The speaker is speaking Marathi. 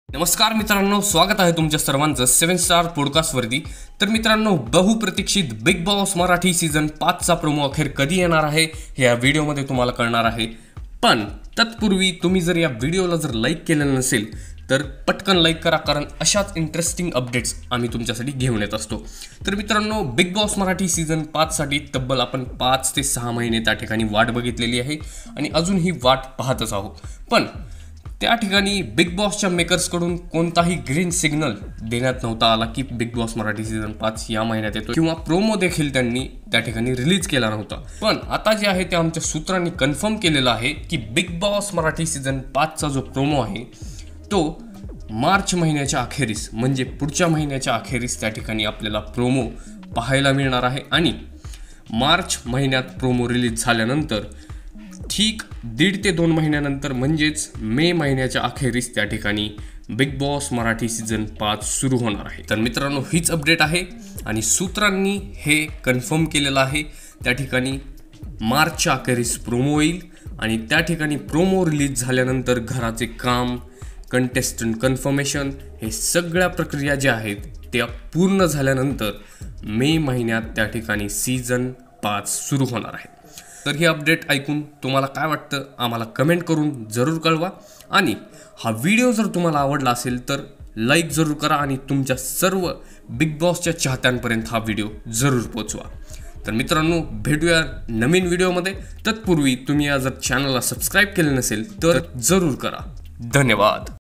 नमस्कार मित्रांनो, स्वागत आहे तुमच्या सर्वांचं 7 स्टार पॉडकास्टवरती। तर मित्रांनो, बहुप्रतीक्षित बिग बॉस मराठी सीझन 5 चा प्रोमो अखेर कधी येणार आहे हे या व्हिडिओमध्ये तुम्हाला कळणार आहे। पण तत्पूर्वी तुम्ही जर या व्हिडिओला लाईक केलेलं नसेल तर पटकन लाईक करा, कारण अशाच इंटरेस्टिंग अपडेट्स आम्ही तुमच्यासाठी घेऊन येत असतो। तर मित्रांनो, बिग बॉस मराठी सीझन 5 साठी तब्बल आपण 5 ते 6 महिने त्या ठिकाणी वाट बघितलेली आहे आणि अजून ही वाट पाहतच आहोत। पण त्या ठिकाणी बिग बॉसच्या मेकर्सकडून कोणताही ग्रीन सिग्नल देण्यात नव्हता आला की बिग बॉस मराठी सीझन 5 या महिन्यात येतो, किंवा प्रोमो देखील त्यांनी त्या ठिकाणी रिलीज केला नव्हता। पण आता जे आहे ते आमच्या सूत्रांनी कन्फर्म केलेलं आहे की बिग बॉस मराठी सीझन 5 चा जो प्रोमो आहे तो मार्च महिन्याच्या अखेरीस, म्हणजे पुढच्या महिन्याच्या अखेरीस त्या ठिकाणी आपल्याला प्रोमो पाहायला मिळणार आहे। आणि मार्च महिन्यात प्रोमो रिलीज झाल्यानंतर ठीक 1.5 ते 2 महिन्यानंतर, म्हणजेच मे महिन्याच्या अखेरीस त्या ठिकाणी बिग बॉस मराठी सीझन 5 सुरू होणार आहे। तर मित्रांनो, हीच अपडेट आहे आणि सूत्रांनी हे कन्फर्म केलेलं आहे। त्या ठिकाणी मार्चच्या अखेरीस प्रोमो येईल आणि त्या ठिकाणी प्रोमो रिलीज झाल्यानंतर घराचे काम, कंटेस्टंट कन्फर्मेशन, हे सगळ्या प्रक्रिया ज्या आहेत त्या पूर्ण झाल्यानंतर मे महिन्यात त्या ठिकाणी सीझन 5 सुरू होणार आहे। तर ही अपडेट ऐकून तुम्हाला काय वाटतं आम्हाला कमेंट करून जरूर कळवा। आणि हा व्हिडिओ जर तुम्हाला आवडला असेल तर लाईक जरूर करा आणि तुमच्या सर्व बिग बॉसच्या चाहत्यांपर्यंत हा व्हिडिओ जरूर पोहोचवा। तर मित्रांनो, भेटूया नवीन व्हिडिओमध्ये। तत्पूर्वी तुम्ही जर चॅनलला सबस्क्राईब केले नसेल तर जरूर करा। धन्यवाद।